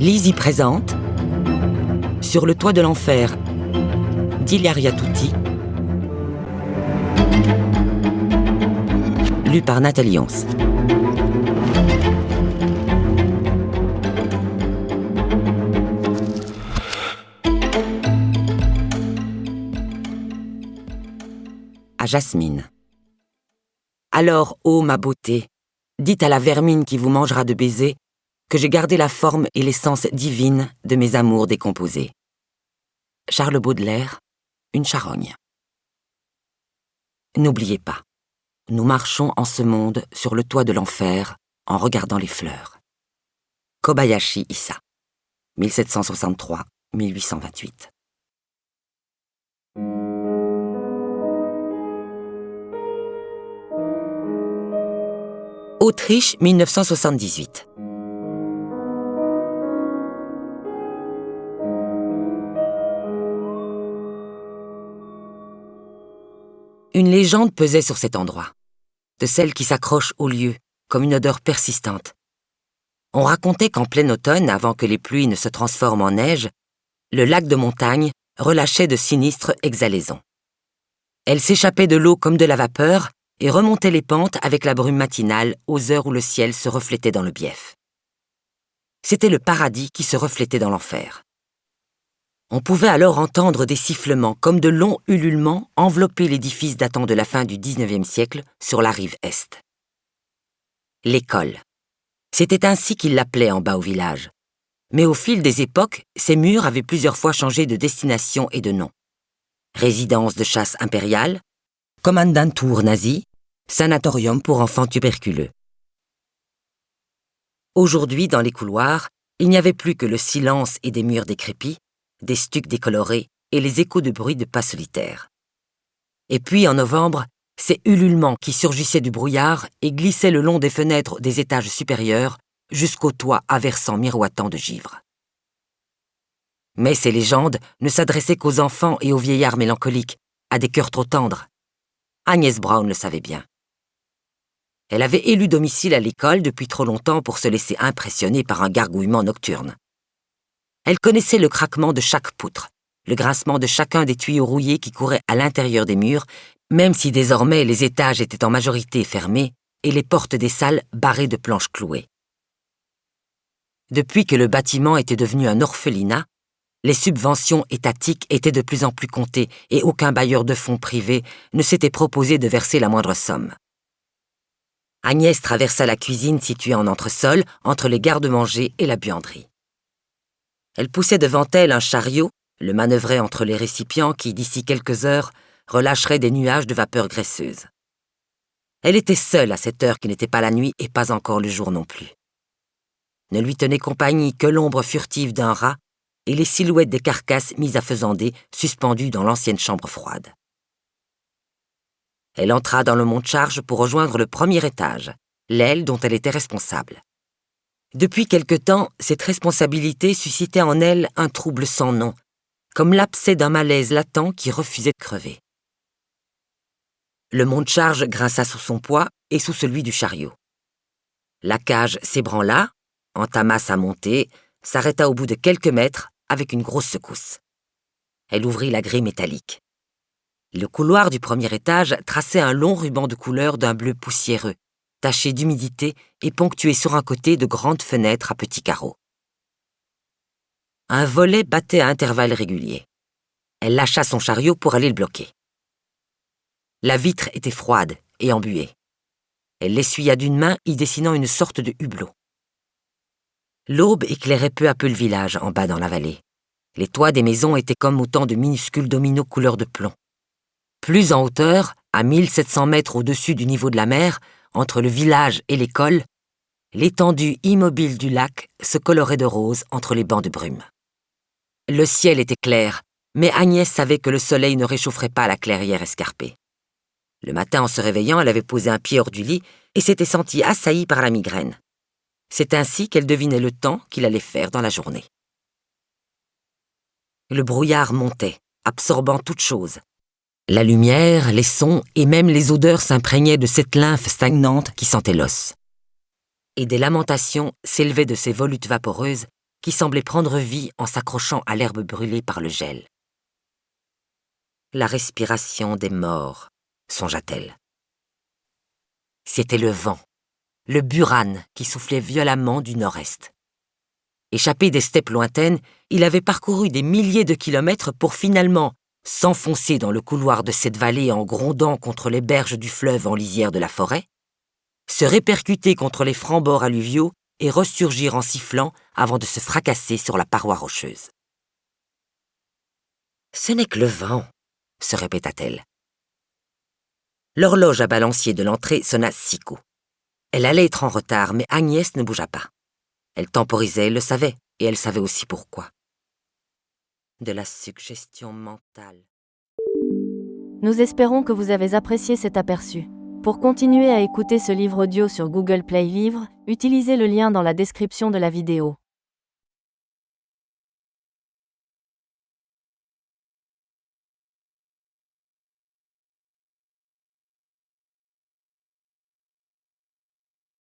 Lise y présente Sur le toit de l'enfer d'Ilaria Tutti, lu par Nathalie Once. À Jasmine. Alors, ô ma beauté, dites à la vermine qui vous mangera de baisers que j'ai gardé la forme et l'essence divine de mes amours décomposés. Charles Baudelaire, Une charogne. N'oubliez pas, nous marchons en ce monde sur le toit de l'enfer en regardant les fleurs. Kobayashi Issa, 1763-1828. Autriche, 1978. Une légende pesait sur cet endroit, de celle qui s'accroche au lieu, comme une odeur persistante. On racontait qu'en plein automne, avant que les pluies ne se transforment en neige, le lac de montagne relâchait de sinistres exhalaisons. Elle s'échappait de l'eau comme de la vapeur et remontait les pentes avec la brume matinale aux heures où le ciel se reflétait dans le bief. C'était le paradis qui se reflétait dans l'enfer. On pouvait alors entendre des sifflements comme de longs ululements envelopper l'édifice datant de la fin du XIXe siècle sur la rive est. L'école. C'était ainsi qu'ils l'appelaient en bas au village. Mais au fil des époques, ces murs avaient plusieurs fois changé de destination et de nom. Résidence de chasse impériale, commandantur nazi, sanatorium pour enfants tuberculeux. Aujourd'hui, dans les couloirs, il n'y avait plus que le silence et des murs décrépits, des stucs décolorés et les échos de bruit de pas solitaires. Et puis, en novembre, ces ululements qui surgissaient du brouillard et glissaient le long des fenêtres des étages supérieurs jusqu'au toit aversant miroitant de givre. Mais ces légendes ne s'adressaient qu'aux enfants et aux vieillards mélancoliques, à des cœurs trop tendres. Agnès Brown le savait bien. Elle avait élu domicile à l'école depuis trop longtemps pour se laisser impressionner par un gargouillement nocturne. Elle connaissait le craquement de chaque poutre, le grincement de chacun des tuyaux rouillés qui couraient à l'intérieur des murs, même si désormais les étages étaient en majorité fermés et les portes des salles barrées de planches clouées. Depuis que le bâtiment était devenu un orphelinat, les subventions étatiques étaient de plus en plus comptées et aucun bailleur de fonds privé ne s'était proposé de verser la moindre somme. Agnès traversa la cuisine située en entresol entre les garde-manger et la buanderie. Elle poussait devant elle un chariot, le manœuvrait entre les récipients qui, d'ici quelques heures, relâcheraient des nuages de vapeur graisseuse. Elle était seule à cette heure qui n'était pas la nuit et pas encore le jour non plus. Ne lui tenait compagnie que l'ombre furtive d'un rat et les silhouettes des carcasses mises à faisander suspendues dans l'ancienne chambre froide. Elle entra dans le monte-charge pour rejoindre le premier étage, l'aile dont elle était responsable. Depuis quelque temps, cette responsabilité suscitait en elle un trouble sans nom, comme l'abcès d'un malaise latent qui refusait de crever. Le monte-charge grinça sous son poids et sous celui du chariot. La cage s'ébranla, entama sa montée, s'arrêta au bout de quelques mètres avec une grosse secousse. Elle ouvrit la grille métallique. Le couloir du premier étage traçait un long ruban de couleur d'un bleu poussiéreux, taché d'humidité et ponctué sur un côté de grandes fenêtres à petits carreaux. Un volet battait à intervalles réguliers. Elle lâcha son chariot pour aller le bloquer. La vitre était froide et embuée. Elle l'essuya d'une main, y dessinant une sorte de hublot. L'aube éclairait peu à peu le village en bas dans la vallée. Les toits des maisons étaient comme autant de minuscules dominos couleur de plomb. Plus en hauteur, à 1700 mètres au-dessus du niveau de la mer, entre le village et l'école, l'étendue immobile du lac se colorait de rose entre les bancs de brume. Le ciel était clair, mais Agnès savait que le soleil ne réchaufferait pas la clairière escarpée. Le matin, en se réveillant, elle avait posé un pied hors du lit et s'était sentie assaillie par la migraine. C'est ainsi qu'elle devinait le temps qu'il allait faire dans la journée. Le brouillard montait, absorbant toute chose. La lumière, les sons et même les odeurs s'imprégnaient de cette lymphe stagnante qui sentait l'os. Et des lamentations s'élevaient de ces volutes vaporeuses qui semblait prendre vie en s'accrochant à l'herbe brûlée par le gel. La respiration des morts, songea-t-elle. C'était le vent, le buran qui soufflait violemment du nord-est. Échappé des steppes lointaines, il avait parcouru des milliers de kilomètres pour finalement s'enfoncer dans le couloir de cette vallée en grondant contre les berges du fleuve en lisière de la forêt, se répercuter contre les francs-bords alluviaux et ressurgir en sifflant avant de se fracasser sur la paroi rocheuse. « Ce n'est que le vent », se répéta-t-elle. L'horloge à balancier de l'entrée sonna 6 coups. Elle allait être en retard, mais Agnès ne bougea pas. Elle temporisait, elle le savait, et elle savait aussi pourquoi. De la suggestion mentale. Nous espérons que vous avez apprécié cet aperçu. Pour continuer à écouter ce livre audio sur Google Play Livres, utilisez le lien dans la description de la vidéo.